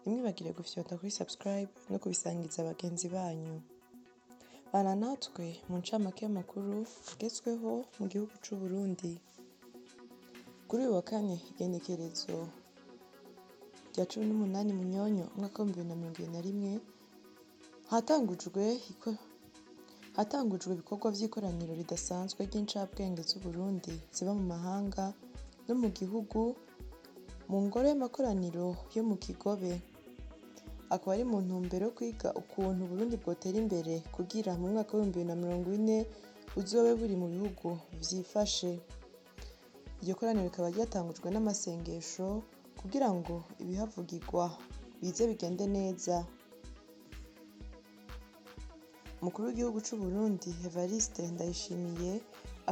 ntimwibagire gufyonda kuri subscribe no kubisangiza bagenzi banyu. Bana natwe mu ncamake y'amakuru agezweho mu gihugu c'u Burundi. Kuri uyu wa kane igenekerezo rya 18 Munyonyo umwaka wa 2021 hatangujwe ibikorwa vy'ikoraniro ridasanzwe ry'incabwenge z'u Burundi ziba mu mahanga no mu gihugu mu ngoro y'amakoraniro yo mu Kigobe. Akaba ari mu ntumbero yo kwiga ukuntu Burundi bwotera imbere kugira mu mwaka wa 2040 buzobe buri mu bihugu vyifashe. Iryo koraniro rikaba ryatangujwe n'amasengesho kugira ngo ibihavugirwa bize bigende neza. Umukuru w'igihugu c'u Burundi Evariste Ndayishimiye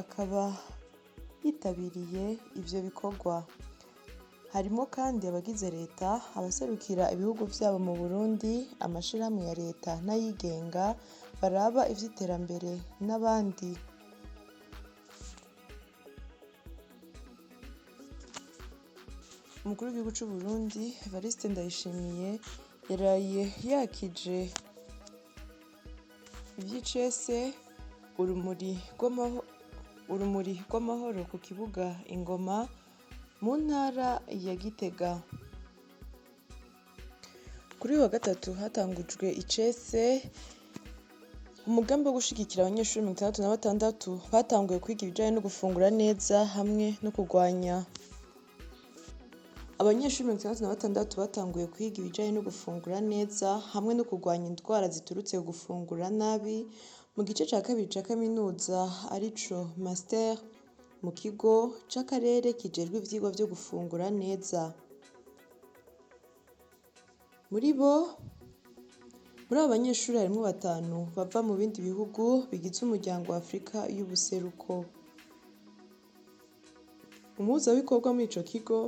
akaba yitabiriye ivyo bikorwa. Harimo kandi abagize leta, abaserukira ibihugu vyabo mu Burundi, amashirahamwe ya leta n'ayigenga baraba ivy'iterambere n'abandi. Umukuru w'igihugu c'u Burundi Evariste Ndayishimiye yaraye yakije ivy'icese urumuri rw'amahoro ku kibuga Ingoma mu ntara ya Gitega. Kuri uyu wa gatatu hatangujwe icese umugambi wo gushigikira abanyeshuri 66 batanguye kwiga ibijanye no gufungura neza hamwe no kurwanya. Abanyeshuri 66 batanguye kwiga ibijanye no gufungura neza hamwe no kurwanya indwara ziturutse ku gufungura nabi mu gice ca kabiri ca kaminuza arico master mu kigo c'akarere kijejwe ivyigwa vyo gufungura neza. Muri abo banyeshuri harimwo 5 bava mu bindi bihugu bigize umuryango wa Afrika y'ubuseruko. Umuhuzabikorwa muri ico kigo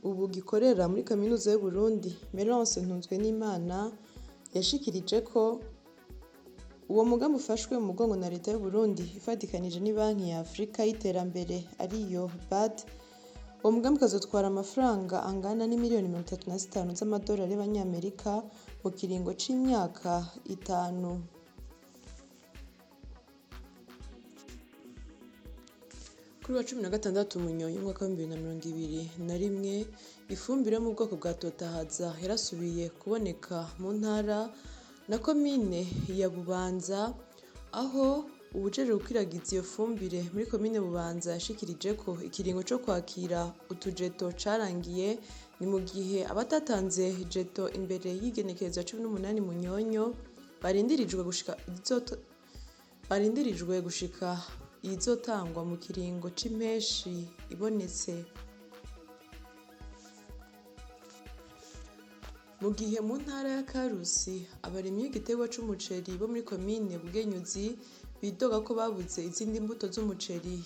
ubu gikorera muri kaminuza y'u Burundi, Melance Ntunzwenimana, yashikirije ko uwo mugambi ufashwe mu mugongo na leta y'u Burundi ifadikanije n'Ibanki ya Afrika y'iterambere ariyo BAD. Uwo mugambi ukazotwara amafaranga angana n'imiliyoni 35 z'amadolari y'abanyamerika mu kiringo c'imyaka 5. Kuri wa 16 Munyonyo umwaka wa 2021 ifumbire yo mu bwoko bwa Totahaza yarasubiye kuboneka mu ntara na komine ya Bubanza, aho ubujejwe gukwiragiza iyo fumbire muri komine Bubanza yashikirije ko ikiringo co kwakira utujeto carangiye. Ni mu gihe abatatanze jeto imbere y'igenekerezo ya 18 Munyonyo barindirijwe gushika izotangwa mu kiringo c'impeshi ibonetse. Mu gihe mu ntara ya Karusi abarimyi b'igiterwa c'umuceri bo muri komine Bugenyuzi bidoga ko babuze izindi mbuto z'umuceri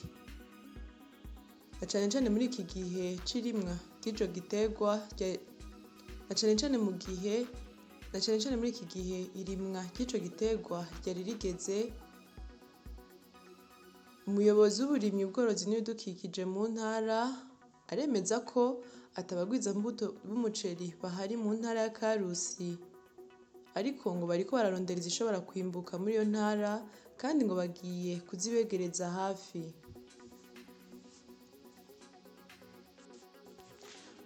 na cane cane muri iki gihe c'irimwa ry'ico giterwa na cane cane muri iki gihe irimwa ry'ico giterwa ryari rigeze. Umuyobozi w'uburimyi, ubworozi n'ibidukikije mu ntara aremeza ko atabagwiza mbuto b'umuceri bahari mu ntara ya Karusi, ariko ngo bariko bararondera izishobora kwimbuka muri iyo ntara kandi ngo bagiye kuzibegereza hafi.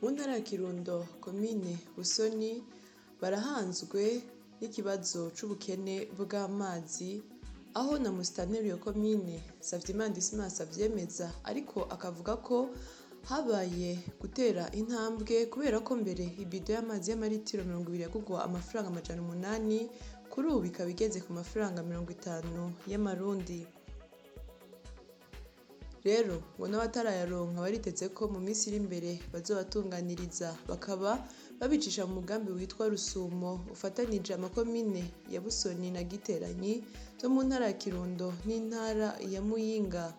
Mu ntara ya Kirundo komine Busoni barahanzwe n'ikibazo c'ubukene bw'amazi, aho na musitanteri yo komine Savyimana Dismas avyemeza, ariko akavuga ko habaye gutera intambwe kubera ko mbere ibido y'amazi y'amaritiro 20 yagugwa amafaranga 800, kuri ubu ikaba igeze ku mafaranga 50 y'amarundi. Rero ngo n'abatarayaronka bariteze ko mu minsi iri imbere bazobatunganiriza, bakaba babicisha mu mugambi witwa Rusumo ufatanije amakomine ya Busoni na Giteranyi zo mu ntara ya Kirundo n'intara ya Muyinga.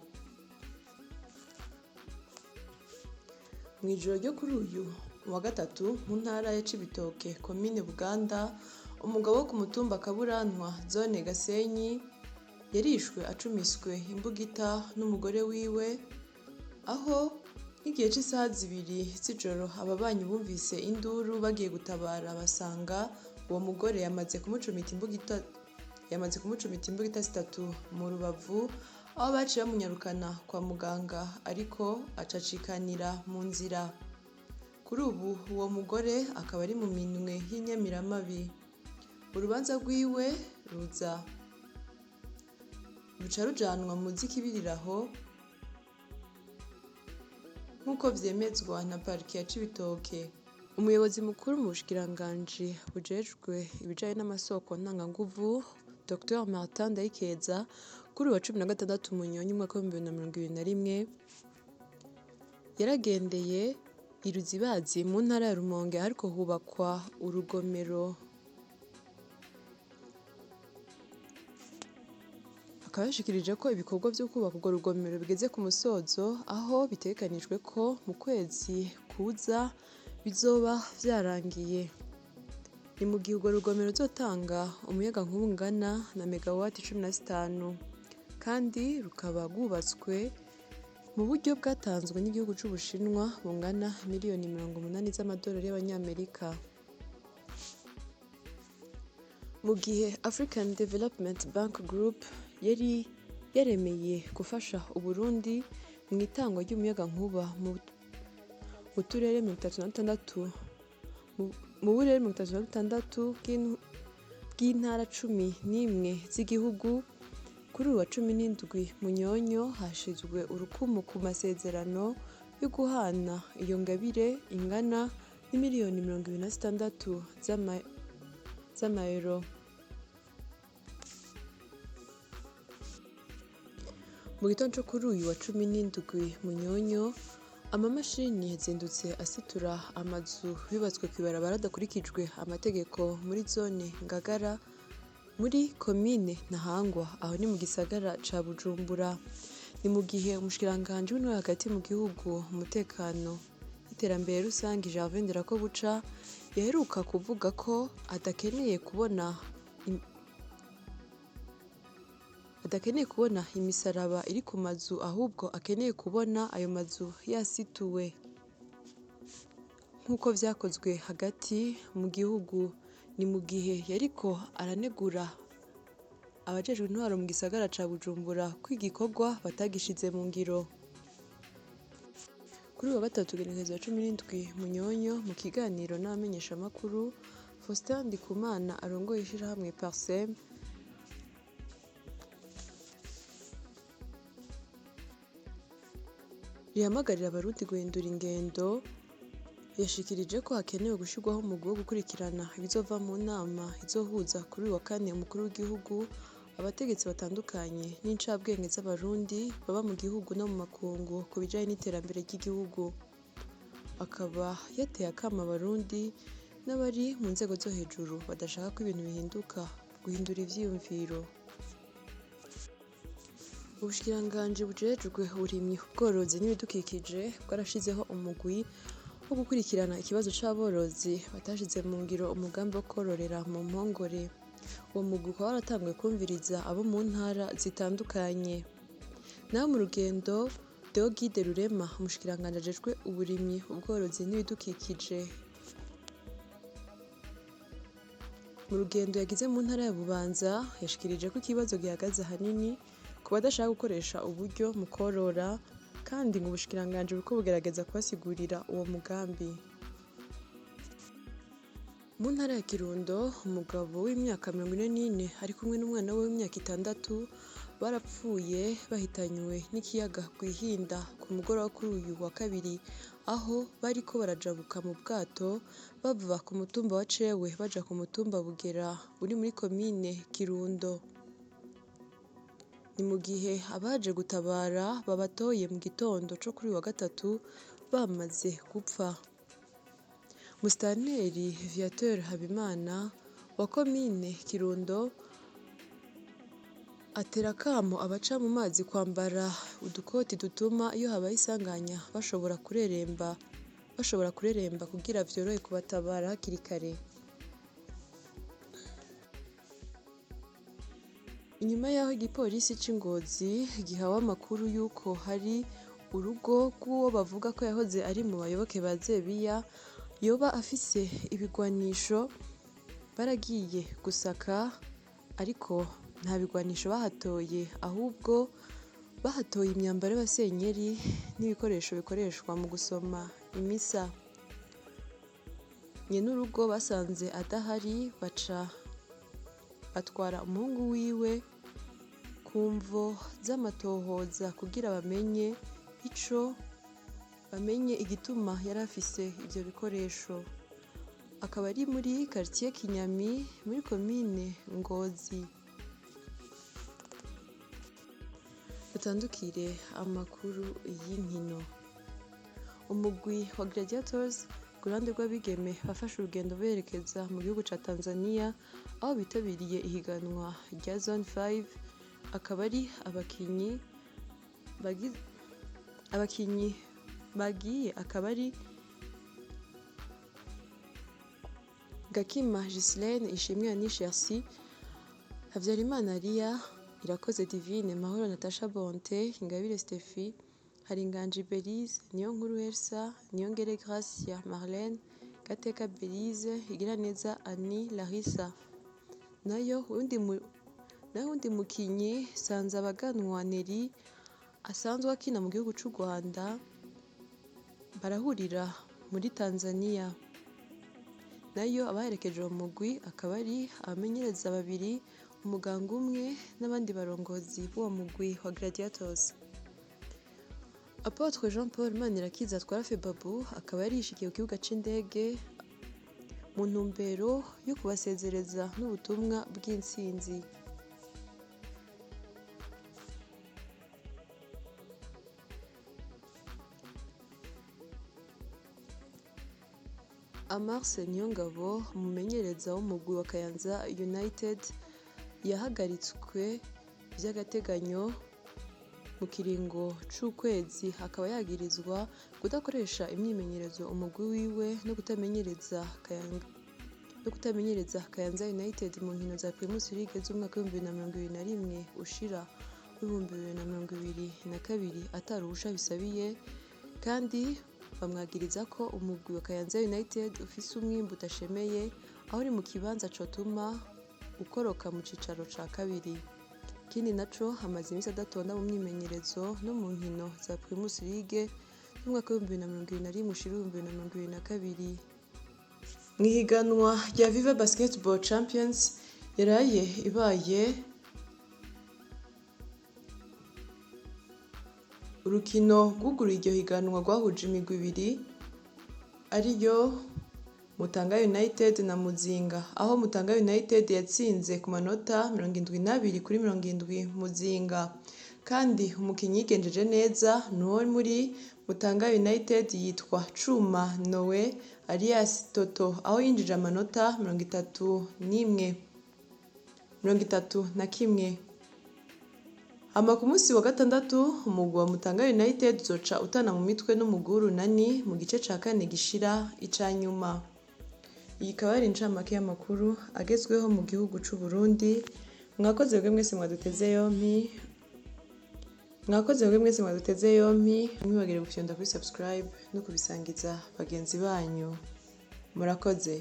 Mw'ijoro ryo kuri uyu wa gatatu mu ntara ya Cibitoke komine Buganda, umugabo wo ku mutumba Kaburantwa zone Gasenyi yarishwe acumiswe imbugita n'umugore wiwe, aho Nk'igihe cy'isaha 2 z'ijoro ababanyi bumvise induru bagiye gutabara basanga uwo mugore yamaze kumucumita imbugita 3 mu rubavu, aho baciye bamunyarukana kwa muganga ariko acacikanira mu nzira. Kuri ubu uwo mugore akaba ari mu minwe y'inyamiramabi. Urubanza rwiwe ruca rujanwa mu z'ikibiriraho nk'uko vyemezwa na pariki ya Cibitoke. Umuyobozi mukuru mu bushikiranganji bujejwe ibijanye n'amasoko ntanganguvu, Dr Martin Ndayikeza, kuri wa 16 Munyonyi umwaka wa 2021 yaragendeye i Ruzibazi mu ntara ya Rumonge hariko hubakwa urugomero. Akaba yashikirije ko ibikorwa vyo kubaka urwo rugomero bigeze ku musozo, aho bitegekanijwe ko mu kwezi kuza bizoba vyarangiye. Ni mu gihe urwo rugomero ruzotanga umuyagankuba ungana na megawati 15, kandi rukaba rwubatswe mu buryo bwatanzwe n'igihugu c'Ubushinwa bungana miliyoni 80 z'amadolari y'abanyamerika. Mu gihe African Development Bank Group yari yaremeye gufasha Uburundi mu itangwa ry'umuyagankuba mu burere 36 bw'intara 11 z'igihugu. Kuri uwa 17 Munyonyo hashizwe urukumu ku masezerano yo guhana iyo ngabire ingana n'imiliyoni 26 z'amayero. Mu gitondo cyo kuri uyu wa 17 Munyonyo, amamashini yazindutse asitura amazu yubatswe kw'ibarabara adakurikijwe amategeko muri zone Ngagara muri komine Ntahangwa, aho ni mu gisagara ca Bujumbura. Ni mu gihe umushikiranganji w'intwaro hagati mu gihugu, umutekano n'iterambere rusangi Gervais Ndirakobuca yaheruka kuvuga ko adakeneye kubona imisaraba iri ku mazu, ahubwo akeneye kubona ayo mazu yasituwe nk'uko vyakozwe hagati mu gihugu. Ni mu gihe yariko aranegura abajejwe intwaro mu gisagara ca Bujumbura ko igikorwa batagishize mu ngiro. Kuri uwa gatatu genekerezo wa 17 Munyonyo, mu kiganiro n'abamenyeshamakuru, Faustin Ndikumana arongoye ishirahamwe Parsem rihamagarira abarundi guhindura ingendo, yashikirije ko hakenewe gushirwaho umugwi wo gukurikirana ibizova mu nama izohuza kuri uyu wa 4 umukuru w'igihugu, abategetsi batandukanye n'incabwenge z'abarundi baba mu gihugu no mu makungu ku bijanye n'iterambere ry'igihugu. Akaba yateye akama abarundi n'abari mu nzego zo hejuru badashaka ko ibintu bihinduka guhindura ivyiyumviro. Ubushikiranganji bujejwe uburimyi, ubworozi n'ibidukikije bwarashizeho umugwi wo gukurikirana ikibazo c'aborozi batashize mu ngiro umugambi wo kororera mu mpongore. Uwo mugwi ukaba waratanguye kwumviriza abo mu ntara zitandukanye. Naho mu rugendo, Deogide Rurema, umushikiranganji ajejwe uburimyi, ubworozi n'ibidukikije, mu rugendo yagize mu ntara ya Bubanza, yashikirije ko ikibazo gihagaze ahanini ku badashaka gukoresha uburyo mu korora, kandi ngo ubushikiranganji buriko bugerageza kubasigurira uwo mugambi. Mu ntara ya Kirundo, umugabo w'imyaka 44 ari kumwe n'umwana we w'imyaka 6 barapfuye bahitanywe n'ikiyaga Rwihinda ku mugoroba kuri uyu wa 2, aho bariko barajabuka mu bwato bava ku mutumba wa Cewe baja ku mutumba Bugera uri muri komine Kirundo. Ni mu gihe abaje gutabara babatoye mu gitondo co kuri wa 3 bamaze gupfa. Musitanteri Viateur Habimana wa komine Kirundo atera akamo abaca mu mazi kwambara udukoti dutuma iyo habaye isanganya bashobora kureremba kugira vyorohe kubatabara hakiri kare. Inyuma yaho igipolisi c'Ingozi gihawe amakuru yuko hari urugo rw'uwo bavuga ko yahoze ari mu bayoboke ba Zebiya yoba afise ibigwanisho. Baragiye gusaka ariko nta bigwanisho bahatoye, ahubwo bahatoye imyambaro y'abasenyeri n'ibikoresho bikoreshwa mu gusoma imisa. Nyenurugo basanze adahari, baca batwara umuhungu wiwe ku mvo z'amatohoza kugira bamenye igituma yari afise ivyo bikoresho. Akaba ari muri quartier Kinyami muri komine Ngozi. Dutandukire amakuru y'inkino. Umugwi wa Gladiators ku ruhande rw'abigeme bafashe urugendo berekeza mu gihugu ca Tanzania aho bitabiriye ihiganwa rya Zone 5. Akaba ari abakinyi bagiye akaba ari Gakima Ghislaine, Ishimwe Annie Chercy, Havyarimana Lia, Irakoze Divine, Mahoro Natasha Bonte, Ingabire Steffi, Haringanji Belize, Niyonkuru Elsa, Niyongere Gracia Marlene, Gateka Belize, Igiraneza Annie Larissa. Nayo undi mukinyi Sanzabaganwa Neri asanzwe akina mu gihugu c'u Rwanda barahurira muri Tanzania. Nayo abaherekeje uwo mugwi akaba ari abamenyereza babiri, umuganga umwe n'abandi barongozi b'uwo mugwi wa Gladiators. Apotre Jean Paul Manirakiza atwara Febabu akaba yarishikiye ku kibuga c'indege mu ntumbero yo kubasezereza n'ubutumwa bw'intsinzi. Amarse Niyongabo, umumenyereza w'umugwi wa Kayanza United, yahagaritswe vy'agateganyo mu kiringo c'ukwezi. Akaba yagirizwa kudakoresha imyimenyerezo umugwi wiwe no kutamenyereza Kayanza United mu nkino za Primus League z'umwaka w'2021 ushira w'2022 ataruhusha bisabiye, kandi bamwagiriza ko umugwi wa Kayanza United ufise umwimbu udashemeye aho uri mu kibanza cotuma ukoroka mu cicaro ca kabiri. Ikindi naco hamaze imisi adatonda mu myimenyerezo no mu nkino za Primus League z'umwaka w'2021 ushira w'2022. Mw'ihiganwa rya Viva Basketball Champions yaraye ibaye urukino rwugura iryo higanwa rwahuje imigwi ibiri ariyo Mutanga United na Muzinga, aho Mutanga United yatsinze ku manota 72-70 Muzinga. Kandi umukinyi yigenjeje neza nuwo muri Mutanga United yitwa Cuma Noe alias Toto, aho yinjije amanota 31. Hama ku munsi wa gatandatu umugwi wa Mutanga United uzoca utana mu mitwe n'umugwi w'Urunani mu gice ca kane gishira ica nyuma. Iyi ikaba ari incamake y'amakuru agezweho mu gihugu c'u Burundi. Mwakoze mwese mwaduteze yompi, mwibagire gufyonda kuri subscribe no kubisangiza bagenzi banyu. Murakoze.